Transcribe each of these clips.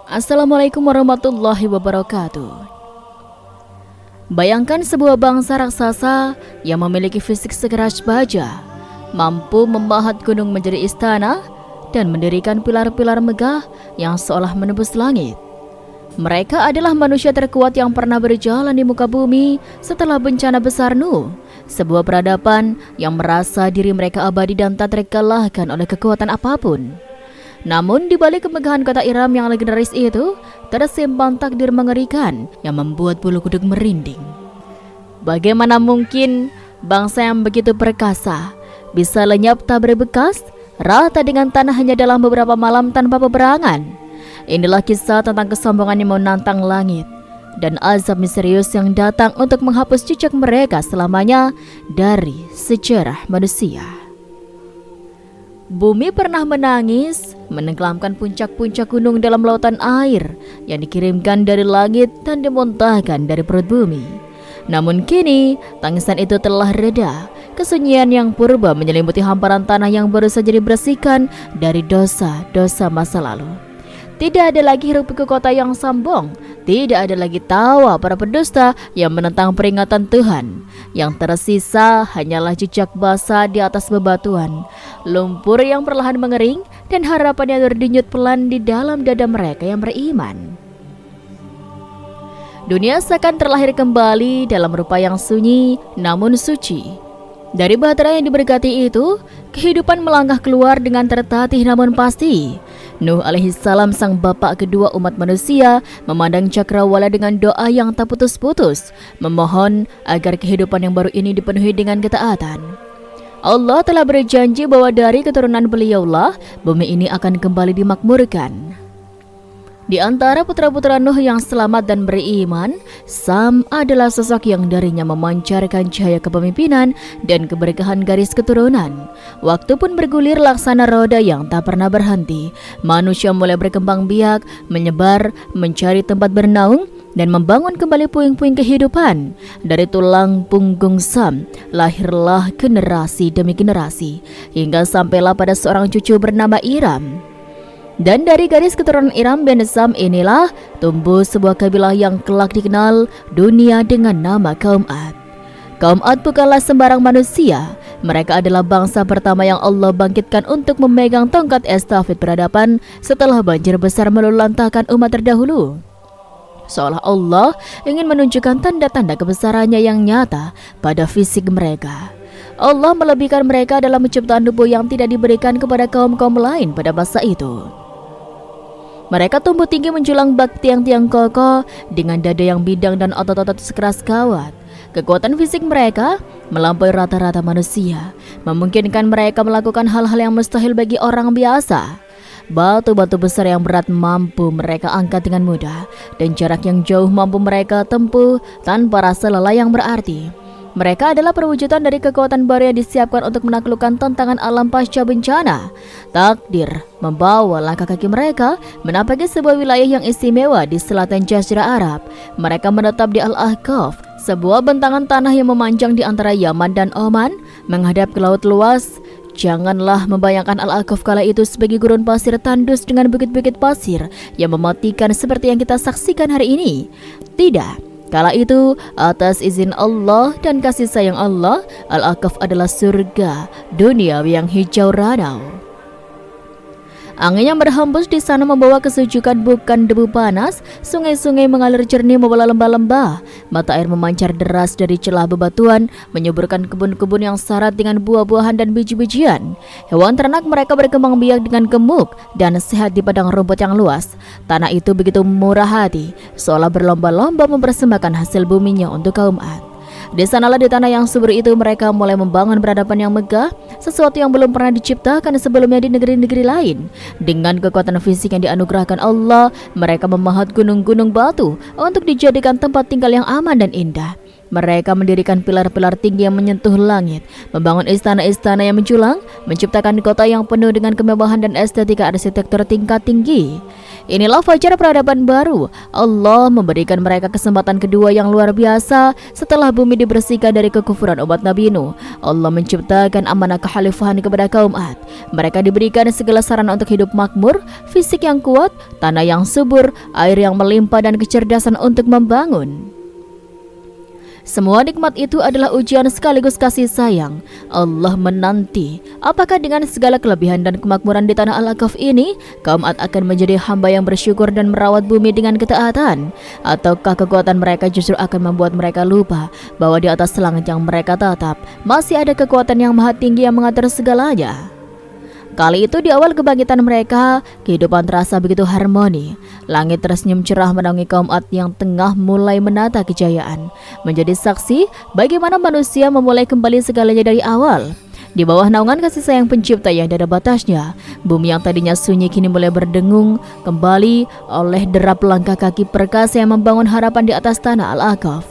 Assalamualaikum warahmatullahi wabarakatuh. Bayangkan sebuah bangsa raksasa yang memiliki fisik sekeras baja, mampu memahat gunung menjadi istana dan mendirikan pilar-pilar megah yang seolah menembus langit. Mereka adalah manusia terkuat yang pernah berjalan di muka bumi setelah bencana besar Nuh, sebuah peradaban yang merasa diri mereka abadi dan tak terkalahkan oleh kekuatan apapun. Namun di balik kemegahan kota Iram yang legendaris itu, tersimpan takdir mengerikan yang membuat bulu kuduk merinding. Bagaimana mungkin bangsa yang begitu perkasa bisa lenyap tak berbekas, rata dengan tanah hanya dalam beberapa malam tanpa peperangan? Inilah kisah tentang kesombongan yang menantang langit dan azab misterius yang datang untuk menghapus jejak mereka selamanya dari sejarah manusia. Bumi pernah menangis, menenggelamkan puncak-puncak gunung dalam lautan air yang dikirimkan dari langit dan dimuntahkan dari perut bumi. Namun kini, tangisan itu telah reda. Kesunyian yang purba menyelimuti hamparan tanah yang baru saja dibersihkan dari dosa-dosa masa lalu. Tidak ada lagi hiruk-pikuk kota yang sombong. Tidak ada lagi tawa para pendusta yang menentang peringatan Tuhan. Yang tersisa hanyalah jejak basah di atas bebatuan, lumpur yang perlahan mengering, dan harapan yang berdenyut pelan di dalam dada mereka yang beriman. Dunia seakan terlahir kembali dalam rupa yang sunyi namun suci. Dari bahtera yang diberkati itu, kehidupan melangkah keluar dengan tertatih namun pasti. Nuh alaihissalam, sang bapak kedua umat manusia, memandang cakrawala dengan doa yang tak putus-putus, memohon agar kehidupan yang baru ini dipenuhi dengan ketaatan. Allah telah berjanji bahwa dari keturunan beliaulah bumi ini akan kembali dimakmurkan. Di antara putra-putra Nuh yang selamat dan beriman, Sam adalah sosok yang darinya memancarkan cahaya kepemimpinan dan keberkahan garis keturunan. Waktu pun bergulir laksana roda yang tak pernah berhenti. Manusia mulai berkembang biak, menyebar, mencari tempat bernaung, dan membangun kembali puing-puing kehidupan. Dari tulang punggung Sam, lahirlah generasi demi generasi, hingga sampailah pada seorang cucu bernama Iram. Dan dari garis keturunan Iram bin Sam inilah tumbuh sebuah kabilah yang kelak dikenal dunia dengan nama kaum Ad. Kaum Ad bukanlah sembarang manusia. Mereka adalah bangsa pertama yang Allah bangkitkan untuk memegang tongkat estafet peradaban setelah banjir besar meluluhlantahkan umat terdahulu. Seolah Allah ingin menunjukkan tanda-tanda kebesarannya yang nyata pada fisik mereka. Allah melebihkan mereka dalam penciptaan tubuh yang tidak diberikan kepada kaum-kaum lain pada masa itu. Mereka tumbuh tinggi menjulang bak tiang-tiang kokoh dengan dada yang bidang dan otot-otot sekeras kawat. Kekuatan fisik mereka melampaui rata-rata manusia, memungkinkan mereka melakukan hal-hal yang mustahil bagi orang biasa. Batu-batu besar yang berat mampu mereka angkat dengan mudah, dan jarak yang jauh mampu mereka tempuh tanpa rasa lelah yang berarti. Mereka adalah perwujudan dari kekuatan baru yang disiapkan untuk menaklukkan tantangan alam pasca bencana. Takdir membawa langkah kaki mereka menapaki sebuah wilayah yang istimewa di selatan Jazirah Arab. Mereka menetap di Al-Ahqaf, sebuah bentangan tanah yang memanjang di antara Yaman dan Oman, menghadap ke laut luas. Janganlah membayangkan Al-Ahqaf kala itu sebagai gurun pasir tandus dengan bukit-bukit pasir yang mematikan seperti yang kita saksikan hari ini. Tidak. Kala itu, atas izin Allah dan kasih sayang Allah, Al-Ahqaf adalah surga dunia yang hijau ranau. Angin yang berhembus di sana membawa kesejukan bukan debu panas. Sungai-sungai mengalir jernih membawa lembah-lembah. Mata air memancar deras dari celah bebatuan, menyuburkan kebun-kebun yang syarat dengan buah-buahan dan biji-bijian. Hewan ternak mereka berkembang biak dengan gemuk dan sehat di padang rumput yang luas. Tanah itu begitu murah hati, seolah berlomba-lomba mempersembahkan hasil buminya untuk kaum Ad. Di sanalah di tanah yang subur itu mereka mulai membangun peradaban yang megah, sesuatu yang belum pernah diciptakan sebelumnya di negeri-negeri lain. Dengan kekuatan fisik yang dianugerahkan Allah, mereka memahat gunung-gunung batu untuk dijadikan tempat tinggal yang aman dan indah. Mereka mendirikan pilar-pilar tinggi yang menyentuh langit, membangun istana-istana yang menjulang, menciptakan kota yang penuh dengan kemewahan dan estetika arsitektur tingkat tinggi. Inilah fajar peradaban baru. Allah memberikan mereka kesempatan kedua yang luar biasa setelah bumi dibersihkan dari kekufuran umat Nabi Nuh. Allah menciptakan amanah kekhalifahan kepada kaum Ad. Mereka diberikan segala sarana untuk hidup makmur, fisik yang kuat, tanah yang subur, air yang melimpah, dan kecerdasan untuk membangun. Semua nikmat itu adalah ujian sekaligus kasih sayang. Allah menanti, apakah dengan segala kelebihan dan kemakmuran di tanah Al-Ahqaf ini, kaum Ad akan menjadi hamba yang bersyukur dan merawat bumi dengan ketaatan? Ataukah kekuatan mereka justru akan membuat mereka lupa bahwa di atas langit yang mereka tatap, masih ada kekuatan yang maha tinggi yang mengatur segalanya? Kali itu di awal kebangkitan mereka, kehidupan terasa begitu harmoni. Langit tersenyum cerah menaungi kaum Ad yang tengah mulai menata kejayaan, menjadi saksi bagaimana manusia memulai kembali segalanya dari awal. Di bawah naungan kasih sayang pencipta yang tidak ada batasnya, bumi yang tadinya sunyi kini mulai berdengung kembali oleh derap langkah kaki perkasa yang membangun harapan di atas tanah Al-Ahqaf.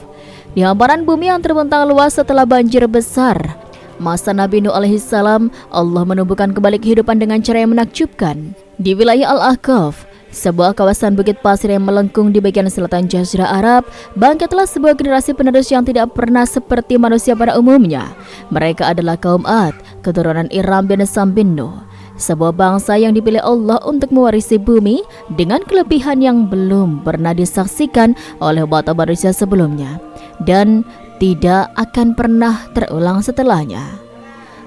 Di hamparan bumi yang terbentang luas setelah banjir besar masa Nabi Nuh alaihissalam, Allah menumbuhkan kembali kehidupan dengan cara yang menakjubkan. Di wilayah Al-Ahqaf, sebuah kawasan bukit pasir yang melengkung di bagian selatan Jazirah Arab, bangkitlah sebuah generasi penerus yang tidak pernah seperti manusia pada umumnya. Mereka adalah kaum Ad, keturunan Iram bin Sam bin Nuh, sebuah bangsa yang dipilih Allah untuk mewarisi bumi dengan kelebihan yang belum pernah disaksikan oleh umat manusia sebelumnya dan tidak akan pernah terulang setelahnya.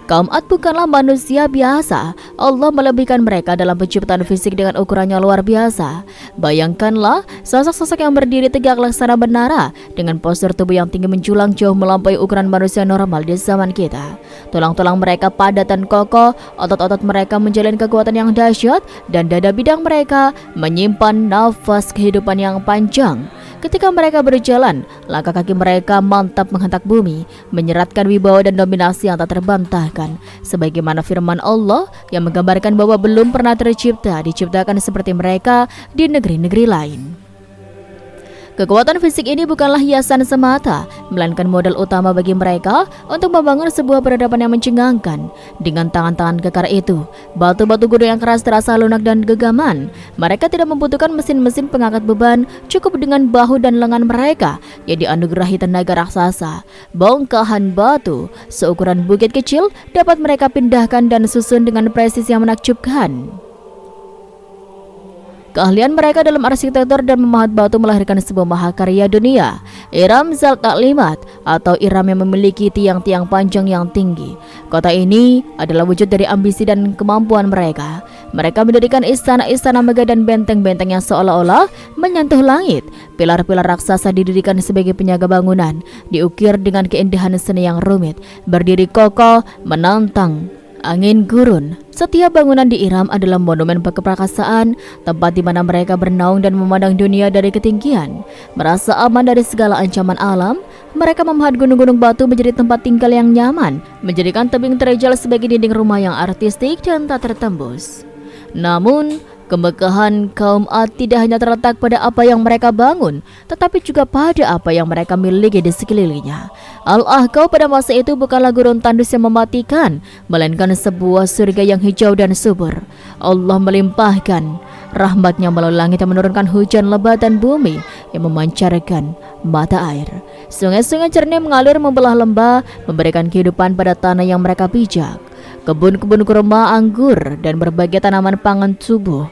Kaum Ad bukanlah manusia biasa. Allah melebihkan mereka dalam penciptaan fisik dengan ukurannya luar biasa. Bayangkanlah sosok-sosok yang berdiri tegak laksana menara dengan postur tubuh yang tinggi menjulang jauh melampaui ukuran manusia normal di zaman kita. Tulang-tulang mereka padat dan kokoh, otot-otot mereka menjalin kekuatan yang dahsyat, dan dada bidang mereka menyimpan nafas kehidupan yang panjang. Ketika mereka berjalan, langkah kaki mereka mantap menghentak bumi, menyeratkan wibawa dan dominasi yang tak terbantahkan. Sebagaimana firman Allah yang menggambarkan bahwa belum pernah diciptakan seperti mereka di negeri-negeri lain. Kekuatan fisik ini bukanlah hiasan semata, melainkan modal utama bagi mereka untuk membangun sebuah peradaban yang mencengangkan. Dengan tangan-tangan kekar itu, batu-batu gunung yang keras terasa lunak dan gegaman. Mereka tidak membutuhkan mesin-mesin pengangkat beban, cukup dengan bahu dan lengan mereka yang dianugerahi tenaga raksasa. Bongkahan batu seukuran bukit kecil dapat mereka pindahkan dan susun dengan presisi yang menakjubkan. Keahlian mereka dalam arsitektur dan memahat batu melahirkan sebuah mahakarya dunia, Iram Zat Taklimat atau Iram yang memiliki tiang-tiang panjang yang tinggi. Kota ini adalah wujud dari ambisi dan kemampuan mereka. Mereka mendirikan istana-istana megah dan benteng-benteng yang seolah-olah menyentuh langit. Pilar-pilar raksasa didirikan sebagai penjaga bangunan, diukir dengan keindahan seni yang rumit, berdiri kokoh menantang angin gurun. Setiap bangunan di Iram adalah monumen keperkasaan, tempat di mana mereka bernaung dan memandang dunia dari ketinggian. Merasa aman dari segala ancaman alam, mereka memahat gunung-gunung batu menjadi tempat tinggal yang nyaman, menjadikan tebing terjal sebagai dinding rumah yang artistik dan tak tertembus. Namun, kemegahan kaum Ad tidak hanya terletak pada apa yang mereka bangun, tetapi juga pada apa yang mereka miliki di sekelilingnya. Al-Ahqaf pada masa itu bukanlah gurun tandus yang mematikan, melainkan sebuah surga yang hijau dan subur. Allah melimpahkan rahmatnya melalui langit yang menurunkan hujan lebat dan bumi yang memancarkan mata air. Sungai-sungai jernih mengalir membelah lembah, memberikan kehidupan pada tanah yang mereka pijak. Kebun-kebun kurma, anggur, dan berbagai tanaman pangan tumbuh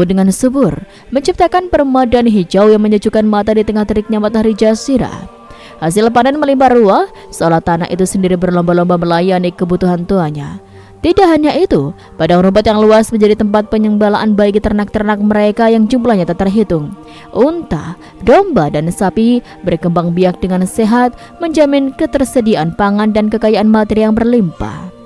dengan subur, menciptakan permadani hijau yang menyejukkan mata di tengah teriknya matahari jazirah. Hasil panen melimpah ruah, seolah tanah itu sendiri berlomba-lomba melayani kebutuhan tuannya. Tidak hanya itu, padang rumput yang luas menjadi tempat penyembalaan bagi ternak-ternak mereka yang jumlahnya tak terhitung. Unta, domba, dan sapi berkembang biak dengan sehat, menjamin ketersediaan pangan dan kekayaan materi yang berlimpah.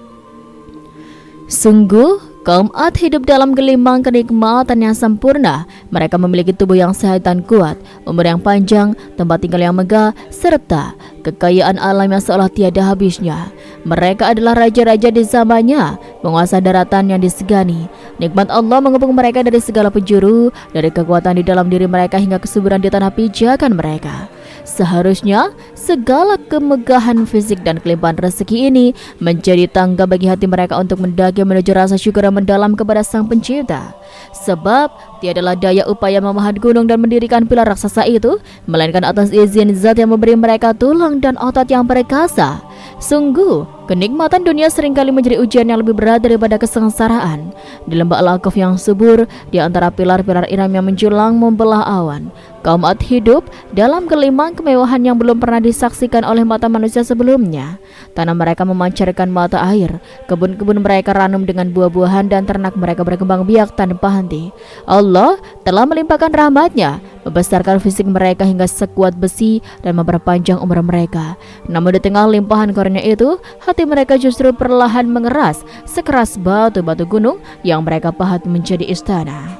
Sungguh, kaum Ad hidup dalam gelimang kenikmatan yang sempurna. Mereka memiliki tubuh yang sehat dan kuat, umur yang panjang, tempat tinggal yang megah, serta kekayaan alam yang seolah tiada habisnya. Mereka adalah raja-raja di zamannya, penguasa daratan yang disegani. Nikmat Allah mengepung mereka dari segala penjuru, dari kekuatan di dalam diri mereka hingga kesuburan di tanah pijakan mereka. Seharusnya segala kemegahan fisik dan kelimpahan rezeki ini menjadi tangga bagi hati mereka untuk mendaki menuju rasa syukur yang mendalam kepada Sang Pencipta. Sebab tiadalah daya upaya memahat gunung dan mendirikan pilar raksasa itu, melainkan atas izin Zat yang memberi mereka tulang dan otot yang perkasa. Sungguh, kenikmatan dunia seringkali menjadi ujian yang lebih berat daripada kesengsaraan. Di lembah Al-Kahf yang subur, di antara pilar-pilar Iram yang menjulang membelah awan, kaum Ad hidup dalam gelimaan kemewahan yang belum pernah disaksikan oleh mata manusia sebelumnya. Tanah mereka memancarkan mata air, kebun-kebun mereka ranum dengan buah-buahan, dan ternak mereka berkembang biak tanpa henti. Allah telah melimpahkan rahmat-Nya, membesarkan fisik mereka hingga sekuat besi dan memperpanjang umur mereka. Namun di tengah limpahan karunia itu, hati mereka justru perlahan mengeras sekeras batu-batu gunung yang mereka pahat menjadi istana.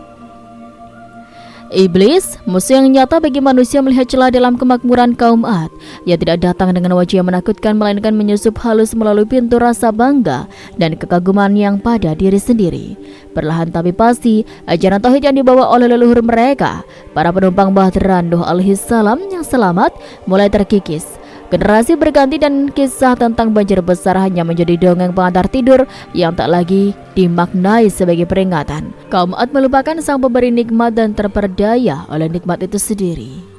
Iblis, musuh yang nyata bagi manusia, melihat celah dalam kemakmuran kaum Ad. Ia tidak datang dengan wajah yang menakutkan, melainkan menyusup halus melalui pintu rasa bangga dan kekaguman yang pada diri sendiri. Perlahan tapi pasti, ajaran tauhid yang dibawa oleh leluhur mereka, para penumpang bahtera Nuh alaihissalam yang selamat, mulai terkikis. Generasi berganti dan kisah tentang banjir besar hanya menjadi dongeng pengantar tidur yang tak lagi dimaknai sebagai peringatan. Kaum Ad melupakan Sang Pemberi nikmat dan terperdaya oleh nikmat itu sendiri.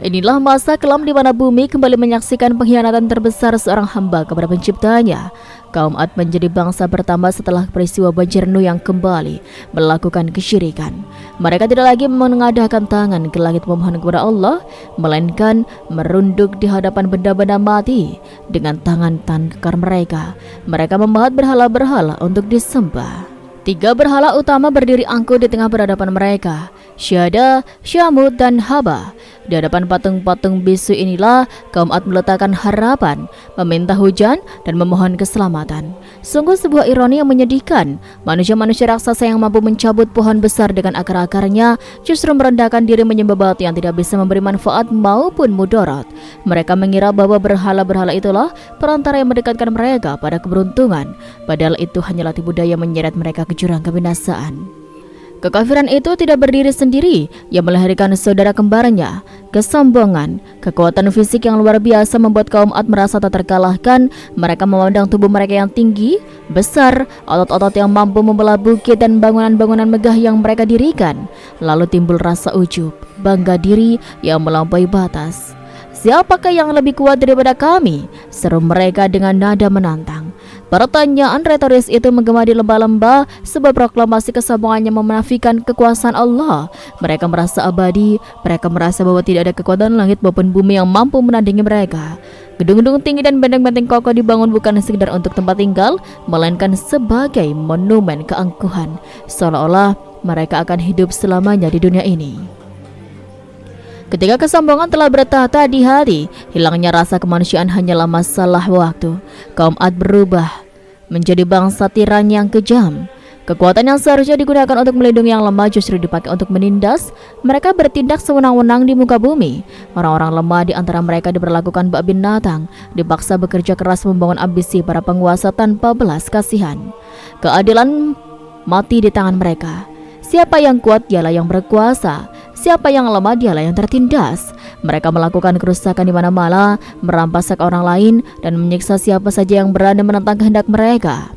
Inilah masa kelam di mana bumi kembali menyaksikan pengkhianatan terbesar seorang hamba kepada penciptanya. Kaum Ad menjadi bangsa pertama setelah peristiwa banjir Nuh yang kembali melakukan kesyirikan. Mereka tidak lagi mengadahkan tangan ke langit memohon kepada Allah, melainkan merunduk di hadapan benda-benda mati dengan tangan kekar mereka. Mereka membuat berhala-berhala untuk disembah. 3 berhala utama berdiri angkuh di tengah peradaban mereka, Syada, Syamud, dan Haba. Di hadapan patung-patung bisu inilah kaum Ad meletakkan harapan, meminta hujan, dan memohon keselamatan. Sungguh sebuah ironi yang menyedihkan. Manusia-manusia raksasa yang mampu mencabut pohon besar dengan akar-akarnya justru merendahkan diri menyembah batu yang tidak bisa memberi manfaat maupun mudarat. Mereka mengira bahwa berhala-berhala itulah perantara yang mendekatkan mereka pada keberuntungan, padahal itu hanyalah tipu daya menyeret mereka ke jurang kebinasaan. Kekafiran itu tidak berdiri sendiri, ia melahirkan saudara kembarnya. Kesombongan, kekuatan fisik yang luar biasa membuat kaum Ad merasa tak terkalahkan. Mereka memandang tubuh mereka yang tinggi, besar, otot-otot yang mampu membelah bukit dan bangunan-bangunan megah yang mereka dirikan. Lalu timbul rasa ujub, bangga diri yang melampaui batas. Siapakah yang lebih kuat daripada kami? Seru mereka dengan nada menantang. Pertanyaan retoris itu menggema di lembah-lembah, sebab proklamasi kesombongannya menafikan kekuasaan Allah. Mereka merasa abadi, mereka merasa bahwa tidak ada kekuatan langit maupun bumi yang mampu menandingi mereka. Gedung-gedung tinggi dan benteng-benteng kokoh dibangun bukan sekedar untuk tempat tinggal, melainkan sebagai monumen keangkuhan, seolah-olah mereka akan hidup selamanya di dunia ini. Ketika kesombongan telah bertahta di hati, hilangnya rasa kemanusiaan hanyalah masalah waktu. Kaum Ad berubah menjadi bangsa tiran yang kejam. Kekuatan yang seharusnya digunakan untuk melindungi yang lemah justru dipakai untuk menindas. Mereka bertindak sewenang-wenang di muka bumi. Orang-orang lemah di antara mereka diperlakukan bak binatang, dipaksa bekerja keras membangun ambisi para penguasa tanpa belas kasihan. Keadilan mati di tangan mereka. Siapa yang kuat dialah yang berkuasa, siapa yang lemah dialah yang tertindas. Mereka melakukan kerusakan di mana-mana, merampas hak orang lain, dan menyiksa siapa saja yang berani menentang kehendak mereka.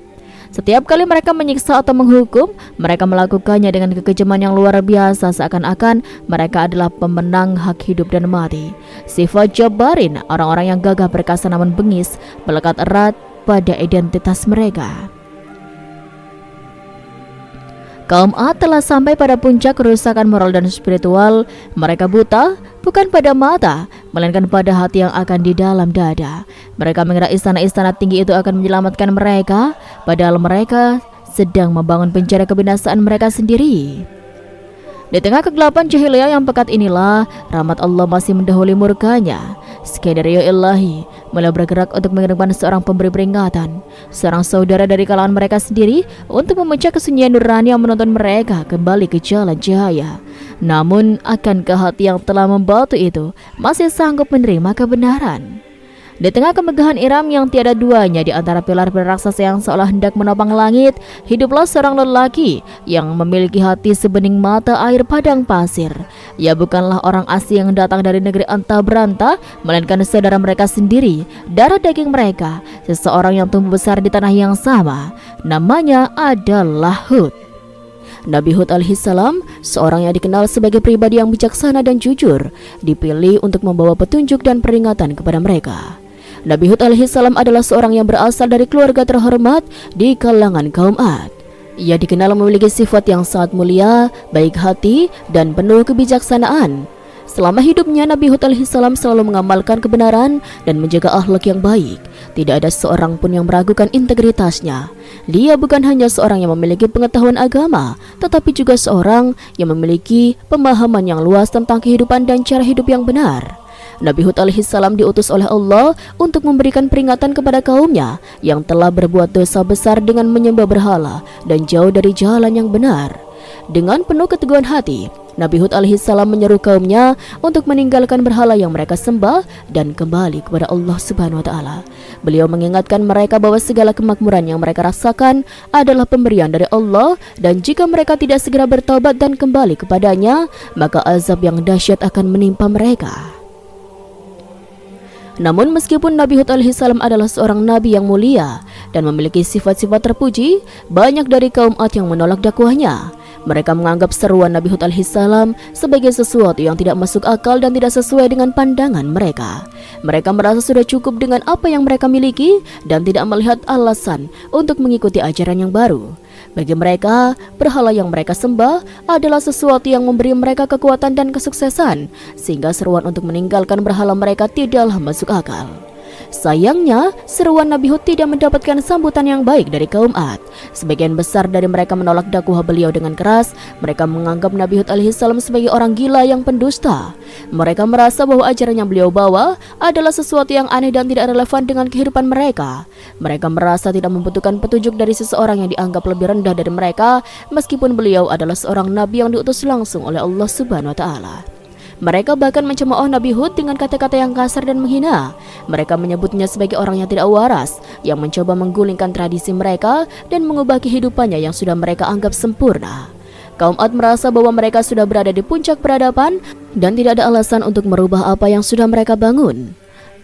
Setiap kali mereka menyiksa atau menghukum, mereka melakukannya dengan kekejaman yang luar biasa, seakan-akan mereka adalah pemenang hak hidup dan mati. Sifat Jabbarin, orang-orang yang gagah perkasa namun bengis, melekat erat pada identitas mereka. Kaum Ad telah sampai pada puncak kerusakan moral dan spiritual. Mereka buta, bukan pada mata, melainkan pada hati yang akan di dalam dada. Mereka mengira istana-istana tinggi itu akan menyelamatkan mereka, padahal mereka sedang membangun penjara kebinasaan mereka sendiri. Di tengah kegelapan jahiliyah yang pekat inilah, rahmat Allah masih mendahului murkanya. Skenario ilahi mulai bergerak untuk mengirimkan seorang pemberi peringatan, seorang saudara dari kalangan mereka sendiri, untuk memecah kesunyian nurani yang menuntun mereka kembali ke jalan cahaya. Namun, akankah hati yang telah membatu itu masih sanggup menerima kebenaran? Di tengah kemegahan Iram yang tiada duanya di antara pilar-pilar raksasa yang seolah hendak menopang langit, hiduplah seorang lelaki yang memiliki hati sebening mata air padang pasir. Ia bukanlah orang asing yang datang dari negeri antah berantah, melainkan saudara mereka sendiri, darah daging mereka, seseorang yang tumbuh besar di tanah yang sama. Namanya adalah Hud. Nabi Hud alaihissalam, seorang yang dikenal sebagai pribadi yang bijaksana dan jujur, dipilih untuk membawa petunjuk dan peringatan kepada mereka. Nabi Hud alaihissalam adalah seorang yang berasal dari keluarga terhormat di kalangan kaum Ad. Ia dikenal memiliki sifat yang sangat mulia, baik hati, dan penuh kebijaksanaan. Selama hidupnya, Nabi Hud alaihissalam selalu mengamalkan kebenaran dan menjaga akhlak yang baik. Tidak ada seorang pun yang meragukan integritasnya. Dia bukan hanya seorang yang memiliki pengetahuan agama, tetapi juga seorang yang memiliki pemahaman yang luas tentang kehidupan dan cara hidup yang benar. Nabi Hud alaihissalam diutus oleh Allah untuk memberikan peringatan kepada kaumnya yang telah berbuat dosa besar dengan menyembah berhala dan jauh dari jalan yang benar. Dengan penuh keteguhan hati, Nabi Hud alaihissalam menyeru kaumnya untuk meninggalkan berhala yang mereka sembah dan kembali kepada Allah Subhanahu wa taala. Beliau mengingatkan mereka bahwa segala kemakmuran yang mereka rasakan adalah pemberian dari Allah, dan jika mereka tidak segera bertobat dan kembali kepadanya, maka azab yang dahsyat akan menimpa mereka. Namun meskipun Nabi Hud alaihissalam adalah seorang nabi yang mulia dan memiliki sifat-sifat terpuji, banyak dari kaum Ad yang menolak dakwahnya. Mereka menganggap seruan Nabi Hud alaihissalam sebagai sesuatu yang tidak masuk akal dan tidak sesuai dengan pandangan mereka. Mereka merasa sudah cukup dengan apa yang mereka miliki dan tidak melihat alasan untuk mengikuti ajaran yang baru. Bagi mereka, berhala yang mereka sembah adalah sesuatu yang memberi mereka kekuatan dan kesuksesan, sehingga seruan untuk meninggalkan berhala mereka tidaklah masuk akal. Sayangnya, seruan Nabi Hud tidak mendapatkan sambutan yang baik dari kaum Ad. Sebagian besar dari mereka menolak dakwah beliau dengan keras. Mereka menganggap Nabi Hud alaihissalam sebagai orang gila yang pendusta. Mereka merasa bahwa ajaran yang beliau bawa adalah sesuatu yang aneh dan tidak relevan dengan kehidupan mereka. Mereka merasa tidak membutuhkan petunjuk dari seseorang yang dianggap lebih rendah dari mereka, meskipun beliau adalah seorang nabi yang diutus langsung oleh Allah Subhanahu wa taala. Mereka bahkan mencemooh Nabi Hud dengan kata-kata yang kasar dan menghina. Mereka menyebutnya sebagai orang yang tidak waras, yang mencoba menggulingkan tradisi mereka dan mengubah kehidupannya yang sudah mereka anggap sempurna. Kaum Ad merasa bahwa mereka sudah berada di puncak peradaban dan tidak ada alasan untuk merubah apa yang sudah mereka bangun.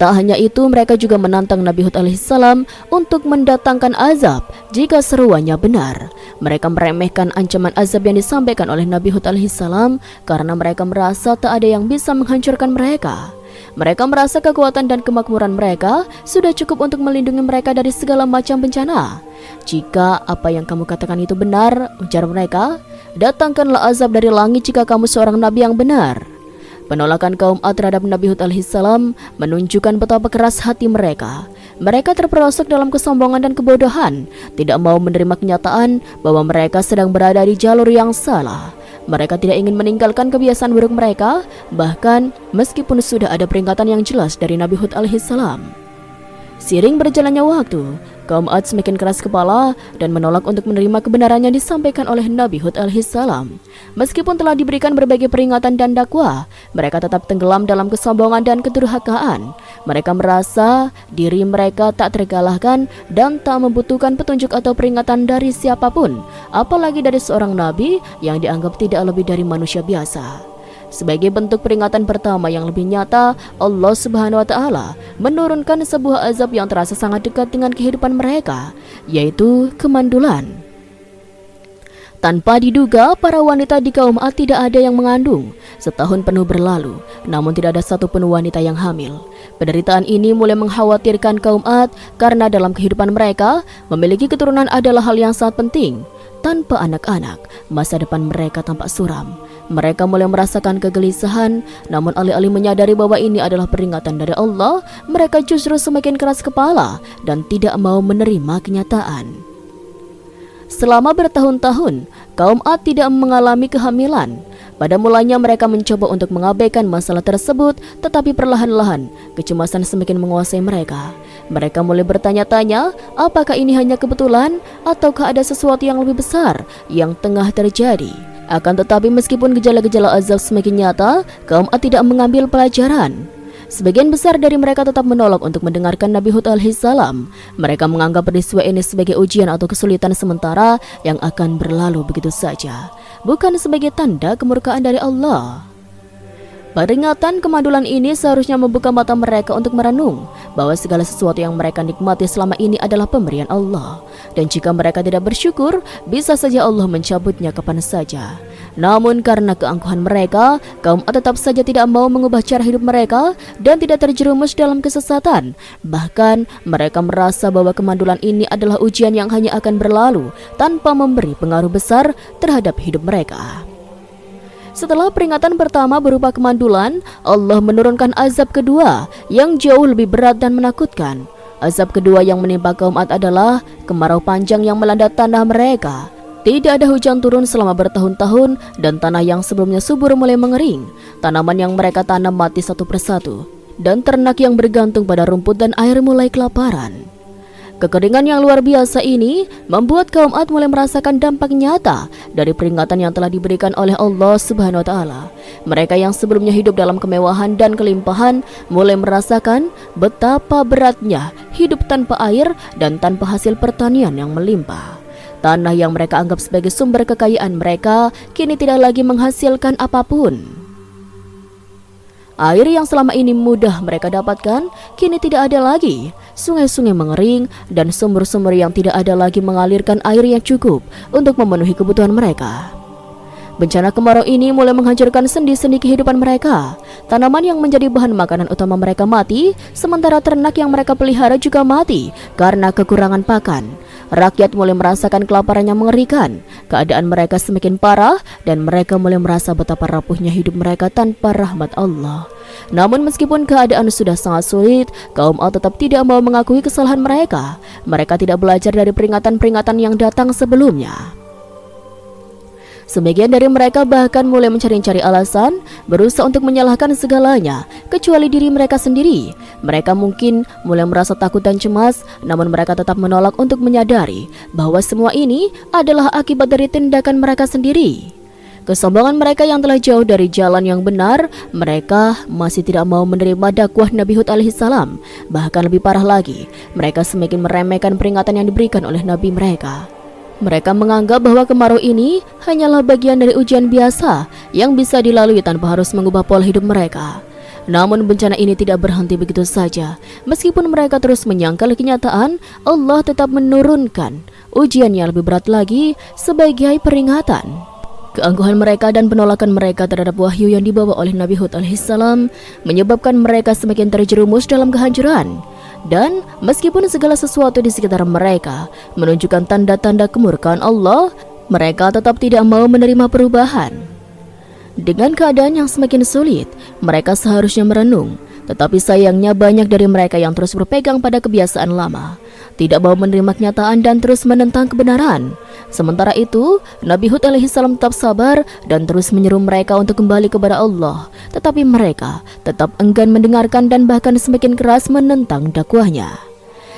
Tak hanya itu, mereka juga menantang Nabi Hud alaihissalam untuk mendatangkan azab jika seruannya benar. Mereka meremehkan ancaman azab yang disampaikan oleh Nabi Hud alaihissalam karena mereka merasa tak ada yang bisa menghancurkan mereka. Mereka merasa kekuatan dan kemakmuran mereka sudah cukup untuk melindungi mereka dari segala macam bencana. Jika apa yang kamu katakan itu benar, ujar mereka, datangkanlah azab dari langit jika kamu seorang nabi yang benar. Penolakan kaum Ad terhadap Nabi Hud alaihissalam menunjukkan betapa keras hati mereka. Mereka terperosok dalam kesombongan dan kebodohan, tidak mau menerima kenyataan bahwa mereka sedang berada di jalur yang salah. Mereka tidak ingin meninggalkan kebiasaan buruk mereka, bahkan meskipun sudah ada peringatan yang jelas dari Nabi Hud alaihissalam. Seiring berjalannya waktu, kaum Ad semakin keras kepala dan menolak untuk menerima kebenaran yang disampaikan oleh Nabi Hud alaihissalam. Meskipun telah diberikan berbagai peringatan dan dakwah, mereka tetap tenggelam dalam kesombongan dan kedurhakaan. Mereka merasa diri mereka tak terkalahkan dan tak membutuhkan petunjuk atau peringatan dari siapapun, apalagi dari seorang nabi yang dianggap tidak lebih dari manusia biasa. Sebagai bentuk peringatan pertama yang lebih nyata, Allah Subhanahu wa taala menurunkan sebuah azab yang terasa sangat dekat dengan kehidupan mereka, yaitu kemandulan. Tanpa diduga, para wanita di kaum Ad tidak ada yang mengandung. Setahun penuh berlalu, namun tidak ada satupun wanita yang hamil. Penderitaan ini mulai mengkhawatirkan kaum Ad karena dalam kehidupan mereka, memiliki keturunan adalah hal yang sangat penting. Tanpa anak-anak, masa depan mereka tampak suram. Mereka mulai merasakan kegelisahan, namun alih-alih menyadari bahwa ini adalah peringatan dari Allah, mereka justru semakin keras kepala dan tidak mau menerima kenyataan. Selama bertahun-tahun, kaum Ad tidak mengalami kehamilan. Pada mulanya mereka mencoba untuk mengabaikan masalah tersebut, tetapi perlahan-lahan kecemasan semakin menguasai mereka. Mereka mulai bertanya-tanya, apakah ini hanya kebetulan ataukah ada sesuatu yang lebih besar yang tengah terjadi. Akan tetapi meskipun gejala-gejala azab semakin nyata, kaum Ad tidak mengambil pelajaran. Sebagian besar dari mereka tetap menolak untuk mendengarkan Nabi Hud alaihissalam. Mereka menganggap peristiwa ini sebagai ujian atau kesulitan sementara yang akan berlalu begitu saja, bukan sebagai tanda kemurkaan dari Allah. Peringatan kemandulan ini seharusnya membuka mata mereka untuk merenung bahwa segala sesuatu yang mereka nikmati selama ini adalah pemberian Allah. Dan jika mereka tidak bersyukur, bisa saja Allah mencabutnya kapan saja. Namun karena keangkuhan mereka, kaum Ad tetap saja tidak mau mengubah cara hidup mereka dan tidak terjerumus dalam kesesatan. Bahkan mereka merasa bahwa kemandulan ini adalah ujian yang hanya akan berlalu tanpa memberi pengaruh besar terhadap hidup mereka. Setelah peringatan pertama berupa kemandulan, Allah menurunkan azab kedua yang jauh lebih berat dan menakutkan. Azab kedua yang menimpa kaum Ad adalah kemarau panjang yang melanda tanah mereka. Tidak ada hujan turun selama bertahun-tahun dan tanah yang sebelumnya subur mulai mengering. Tanaman yang mereka tanam mati satu persatu dan ternak yang bergantung pada rumput dan air mulai kelaparan. Kekeringan yang luar biasa ini membuat kaum Ad mulai merasakan dampak nyata dari peringatan yang telah diberikan oleh Allah Subhanahu wa taala. Mereka yang sebelumnya hidup dalam kemewahan dan kelimpahan mulai merasakan betapa beratnya hidup tanpa air dan tanpa hasil pertanian yang melimpah. Tanah yang mereka anggap sebagai sumber kekayaan mereka kini tidak lagi menghasilkan apapun. Air yang selama ini mudah mereka dapatkan kini tidak ada lagi. Sungai-sungai mengering dan sumur-sumur yang tidak ada lagi mengalirkan air yang cukup untuk memenuhi kebutuhan mereka. Bencana kemarau ini mulai menghancurkan sendi-sendi kehidupan mereka. Tanaman yang menjadi bahan makanan utama mereka mati, sementara ternak yang mereka pelihara juga mati karena kekurangan pakan. Rakyat mulai merasakan kelaparan yang mengerikan. Keadaan mereka semakin parah dan mereka mulai merasa betapa rapuhnya hidup mereka tanpa rahmat Allah. Namun meskipun keadaan sudah sangat sulit, kaum Ad tetap tidak mau mengakui kesalahan mereka. Mereka tidak belajar dari peringatan-peringatan yang datang sebelumnya. Sebagian dari mereka bahkan mulai mencari-cari alasan, berusaha untuk menyalahkan segalanya, kecuali diri mereka sendiri. Mereka mungkin mulai merasa takut dan cemas, namun mereka tetap menolak untuk menyadari bahwa semua ini adalah akibat dari tindakan mereka sendiri. Kesombongan mereka yang telah jauh dari jalan yang benar, mereka masih tidak mau menerima dakwah Nabi Hud alaihissalam. Bahkan lebih parah lagi, mereka semakin meremehkan peringatan yang diberikan oleh Nabi mereka. Mereka menganggap bahwa kemarau ini hanyalah bagian dari ujian biasa yang bisa dilalui tanpa harus mengubah pola hidup mereka. Namun bencana ini tidak berhenti begitu saja. Meskipun mereka terus menyangkal kenyataan, Allah tetap menurunkan ujian yang lebih berat lagi sebagai peringatan. Keangkuhan mereka dan penolakan mereka terhadap wahyu yang dibawa oleh Nabi Hud alaihissalam menyebabkan mereka semakin terjerumus dalam kehancuran. Dan meskipun segala sesuatu di sekitar mereka menunjukkan tanda-tanda kemurkaan Allah, mereka tetap tidak mau menerima perubahan. Dengan keadaan yang semakin sulit, mereka seharusnya merenung. Tetapi sayangnya banyak dari mereka yang terus berpegang pada kebiasaan lama, tidak mau menerima kenyataan dan terus menentang kebenaran. Sementara itu, Nabi Hud alaihissalam tetap sabar dan terus menyeru mereka untuk kembali kepada Allah. Tetapi mereka tetap enggan mendengarkan dan bahkan semakin keras menentang dakwahnya.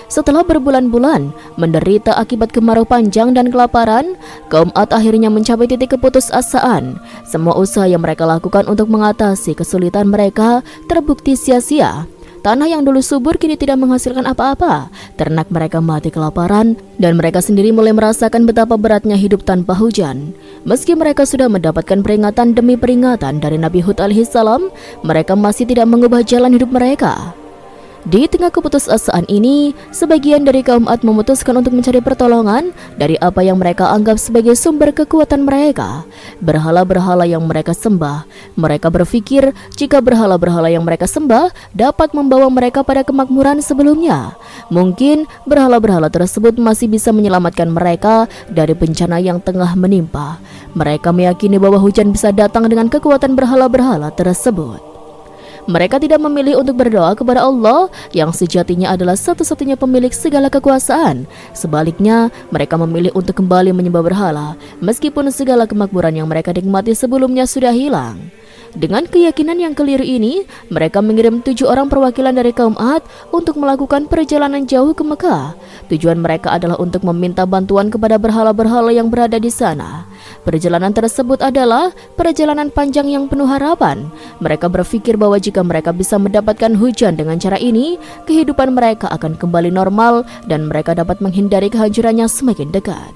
Setelah berbulan-bulan menderita akibat kemarau panjang dan kelaparan, kaum Ad akhirnya mencapai titik keputusasaan. Semua usaha yang mereka lakukan untuk mengatasi kesulitan mereka terbukti sia-sia. Tanah yang dulu subur kini tidak menghasilkan apa-apa. Ternak mereka mati kelaparan dan mereka sendiri mulai merasakan betapa beratnya hidup tanpa hujan. Meski mereka sudah mendapatkan peringatan demi peringatan dari Nabi Hud alaihissalam, mereka masih tidak mengubah jalan hidup mereka. Di tengah keputusasaan ini, sebagian dari kaum Ad memutuskan untuk mencari pertolongan dari apa yang mereka anggap sebagai sumber kekuatan mereka, berhala-berhala yang mereka sembah. Mereka berpikir jika berhala-berhala yang mereka sembah dapat membawa mereka pada kemakmuran sebelumnya. Mungkin berhala-berhala tersebut masih bisa menyelamatkan mereka dari bencana yang tengah menimpa. Mereka meyakini bahwa hujan bisa datang dengan kekuatan berhala-berhala tersebut. Mereka tidak memilih untuk berdoa kepada Allah yang sejatinya adalah satu-satunya pemilik segala kekuasaan. Sebaliknya, mereka memilih untuk kembali menyembah berhala, meskipun segala kemakmuran yang mereka nikmati sebelumnya sudah hilang. Dengan keyakinan yang keliru ini, mereka mengirim 7 orang perwakilan dari kaum Ad untuk melakukan perjalanan jauh ke Mekah. Tujuan mereka adalah untuk meminta bantuan kepada berhala-berhala yang berada di sana. Perjalanan tersebut adalah perjalanan panjang yang penuh harapan. Mereka berpikir bahwa jika mereka bisa mendapatkan hujan dengan cara ini, kehidupan mereka akan kembali normal dan mereka dapat menghindari kehancurannya semakin dekat.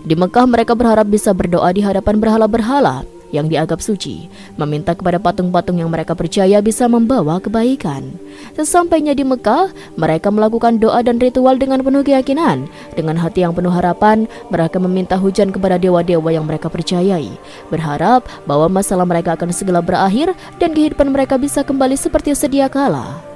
Di Mekah mereka berharap bisa berdoa di hadapan berhala-berhala yang dianggap suci, meminta kepada patung-patung yang mereka percaya bisa membawa kebaikan. Sesampainya di Mekah, mereka melakukan doa dan ritual dengan penuh keyakinan. Dengan hati yang penuh harapan, mereka meminta hujan kepada dewa-dewa yang mereka percayai, berharap bahwa masalah mereka akan segera berakhir dan kehidupan mereka bisa kembali seperti sedia kala.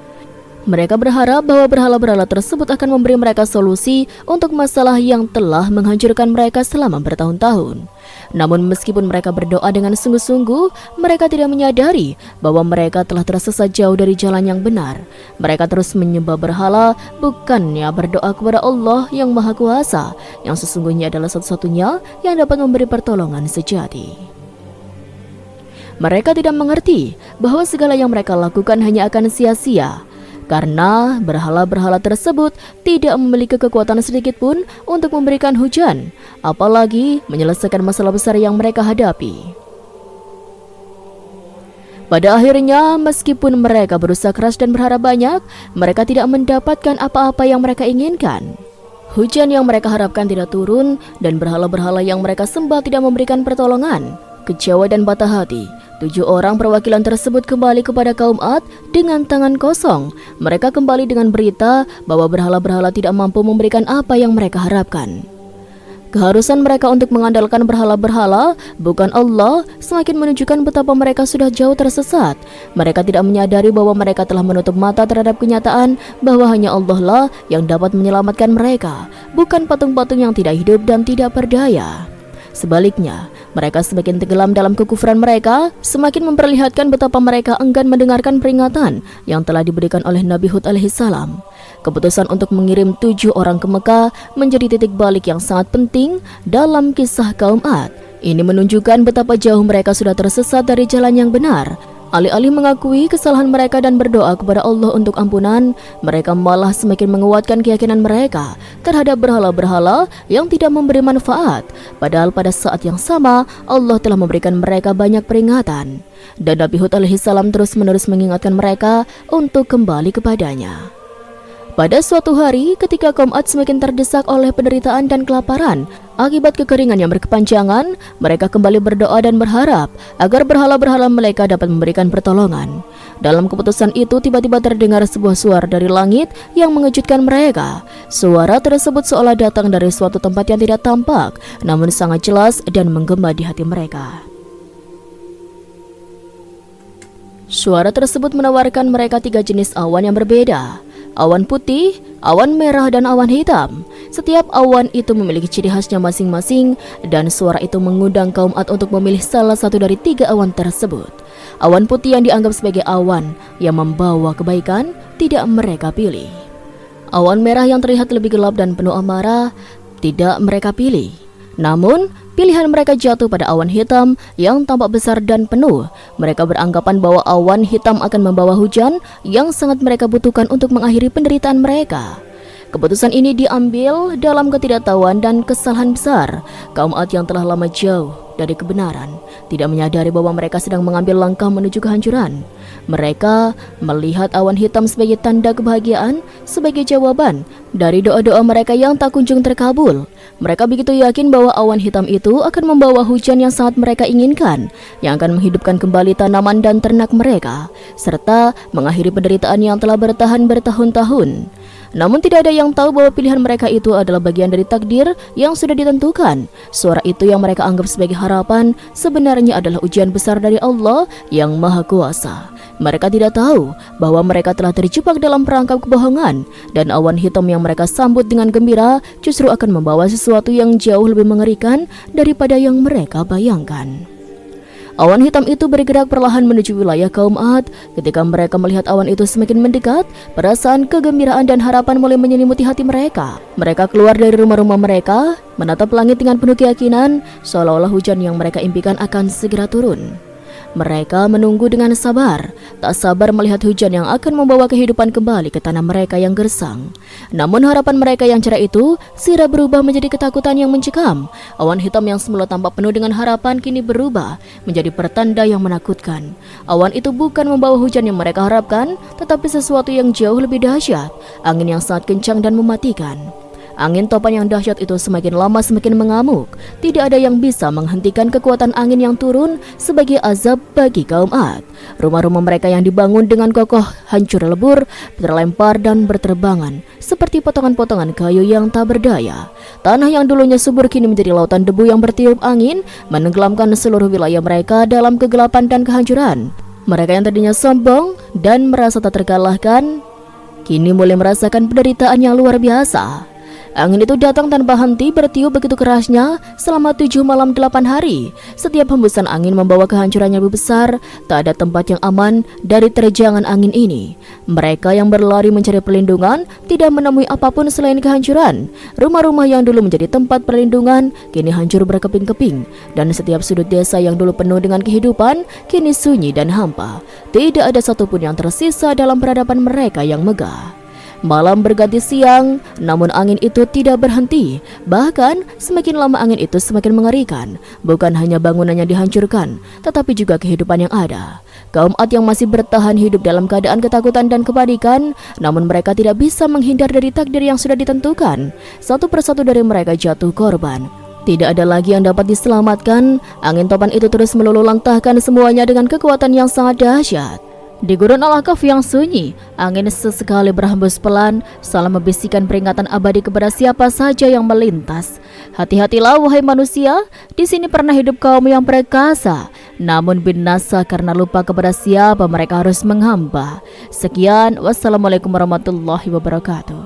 Mereka berharap bahwa berhala-berhala tersebut akan memberi mereka solusi untuk masalah yang telah menghancurkan mereka selama bertahun-tahun. Namun meskipun mereka berdoa dengan sungguh-sungguh, mereka tidak menyadari bahwa mereka telah tersesat jauh dari jalan yang benar. Mereka terus menyembah berhala, bukannya berdoa kepada Allah yang Maha Kuasa, yang sesungguhnya adalah satu-satunya yang dapat memberi pertolongan sejati. Mereka tidak mengerti bahwa segala yang mereka lakukan hanya akan sia-sia, karena berhala-berhala tersebut tidak memiliki kekuatan sedikit pun untuk memberikan hujan, apalagi menyelesaikan masalah besar yang mereka hadapi. Pada akhirnya, meskipun mereka berusaha keras dan berharap banyak, mereka tidak mendapatkan apa-apa yang mereka inginkan. Hujan yang mereka harapkan tidak turun, dan berhala-berhala yang mereka sembah tidak memberikan pertolongan. Kecewa dan patah hati, 7 orang perwakilan tersebut kembali kepada kaum Ad dengan tangan kosong. Mereka kembali dengan berita bahwa berhala-berhala tidak mampu memberikan apa yang mereka harapkan. Keharusan mereka untuk mengandalkan berhala-berhala, bukan Allah, semakin menunjukkan betapa mereka sudah jauh tersesat. Mereka tidak menyadari bahwa mereka telah menutup mata terhadap kenyataan bahwa hanya Allah lah yang dapat menyelamatkan mereka, bukan patung-patung yang tidak hidup dan tidak berdaya. Sebaliknya, mereka semakin tenggelam dalam kekufuran mereka, semakin memperlihatkan betapa mereka enggan mendengarkan peringatan yang telah diberikan oleh Nabi Hud alaihissalam. Keputusan untuk mengirim 7 orang ke Mekah menjadi titik balik yang sangat penting dalam kisah kaum Ad. Ini menunjukkan betapa jauh mereka sudah tersesat dari jalan yang benar. Alih-alih mengakui kesalahan mereka dan berdoa kepada Allah untuk ampunan, mereka malah semakin menguatkan keyakinan mereka terhadap berhala-berhala yang tidak memberi manfaat. Padahal pada saat yang sama, Allah telah memberikan mereka banyak peringatan. Dan Nabi Hud alaihissalam terus-menerus mengingatkan mereka untuk kembali kepadanya. Pada suatu hari, ketika kaum Ad semakin terdesak oleh penderitaan dan kelaparan akibat kekeringan yang berkepanjangan, mereka kembali berdoa dan berharap agar berhala-berhala mereka dapat memberikan pertolongan. Dalam keputusan itu, tiba-tiba terdengar sebuah suara dari langit yang mengejutkan mereka. Suara tersebut seolah datang dari suatu tempat yang tidak tampak, namun sangat jelas dan menggema di hati mereka. Suara tersebut menawarkan mereka 3 jenis awan yang berbeda: awan putih, awan merah, dan awan hitam. Setiap awan itu memiliki ciri khasnya masing-masing, dan suara itu mengundang kaum Ad untuk memilih salah satu dari 3 awan tersebut. Awan putih yang dianggap sebagai awan yang membawa kebaikan tidak mereka pilih. Awan merah yang terlihat lebih gelap dan penuh amarah tidak mereka pilih. Namun, pilihan mereka jatuh pada awan hitam yang tampak besar dan penuh. Mereka beranggapan bahwa awan hitam akan membawa hujan yang sangat mereka butuhkan untuk mengakhiri penderitaan mereka. Keputusan ini diambil dalam ketidaktahuan dan kesalahan besar. Kaum Ad yang telah lama jauh dari kebenaran tidak menyadari bahwa mereka sedang mengambil langkah menuju kehancuran. Mereka melihat awan hitam sebagai tanda kebahagiaan, sebagai jawaban dari doa-doa mereka yang tak kunjung terkabul. Mereka begitu yakin bahwa awan hitam itu akan membawa hujan yang sangat mereka inginkan, yang akan menghidupkan kembali tanaman dan ternak mereka, serta mengakhiri penderitaan yang telah bertahan bertahun-tahun. Namun tidak ada yang tahu bahwa pilihan mereka itu adalah bagian dari takdir yang sudah ditentukan. Suara itu yang mereka anggap sebagai harapan sebenarnya adalah ujian besar dari Allah yang Maha Kuasa. Mereka tidak tahu bahwa mereka telah terjebak dalam perangkap kebohongan, dan awan hitam yang mereka sambut dengan gembira justru akan membawa sesuatu yang jauh lebih mengerikan daripada yang mereka bayangkan. Awan hitam itu bergerak perlahan menuju wilayah kaum Ad. Ketika mereka melihat awan itu semakin mendekat, perasaan kegembiraan dan harapan mulai menyelimuti hati mereka. Mereka keluar dari rumah-rumah mereka, menatap langit dengan penuh keyakinan, seolah-olah hujan yang mereka impikan akan segera turun. Mereka menunggu dengan sabar, tak sabar melihat hujan yang akan membawa kehidupan kembali ke tanah mereka yang gersang. Namun harapan mereka yang cerah itu segera berubah menjadi ketakutan yang mencekam. Awan hitam yang semula tampak penuh dengan harapan kini berubah menjadi pertanda yang menakutkan. Awan itu bukan membawa hujan yang mereka harapkan, tetapi sesuatu yang jauh lebih dahsyat, angin yang sangat kencang dan mematikan. Angin topan yang dahsyat itu semakin lama semakin mengamuk. Tidak ada yang bisa menghentikan kekuatan angin yang turun sebagai azab bagi kaum Ad. Rumah-rumah mereka yang dibangun dengan kokoh hancur lebur, terlempar dan berterbangan seperti potongan-potongan kayu yang tak berdaya. Tanah yang dulunya subur kini menjadi lautan debu yang bertiup angin, menenggelamkan seluruh wilayah mereka dalam kegelapan dan kehancuran. Mereka yang tadinya sombong dan merasa tak terkalahkan, kini mulai merasakan penderitaan yang luar biasa. Angin itu datang tanpa henti bertiup begitu kerasnya selama 7 malam 8 hari. Setiap hembusan angin membawa kehancuran yang lebih besar. Tak ada tempat yang aman dari terjangan angin ini. Mereka yang berlari mencari perlindungan tidak menemui apapun selain kehancuran. Rumah-rumah yang dulu menjadi tempat perlindungan kini hancur berkeping-keping. Dan setiap sudut desa yang dulu penuh dengan kehidupan kini sunyi dan hampa. Tidak ada satupun yang tersisa dalam peradaban mereka yang megah. Malam berganti siang, namun angin itu tidak berhenti. Bahkan semakin lama angin itu semakin mengerikan. Bukan hanya bangunannya dihancurkan, tetapi juga kehidupan yang ada. Kaum Ad yang masih bertahan hidup dalam keadaan ketakutan dan kepanikan, namun mereka tidak bisa menghindar dari takdir yang sudah ditentukan. Satu persatu dari mereka jatuh korban. Tidak ada lagi yang dapat diselamatkan. Angin topan itu terus meluluhlantahkan semuanya dengan kekuatan yang sangat dahsyat. Di gurun Al-Kahf yang sunyi, angin sesekali berhembus pelan, salah membisikkan peringatan abadi kepada siapa saja yang melintas. Hati-hatilah wahai manusia, di sini pernah hidup kaum yang perkasa, namun binasa karena lupa kepada siapa mereka harus menghamba. Sekian, wassalamualaikum warahmatullahi wabarakatuh.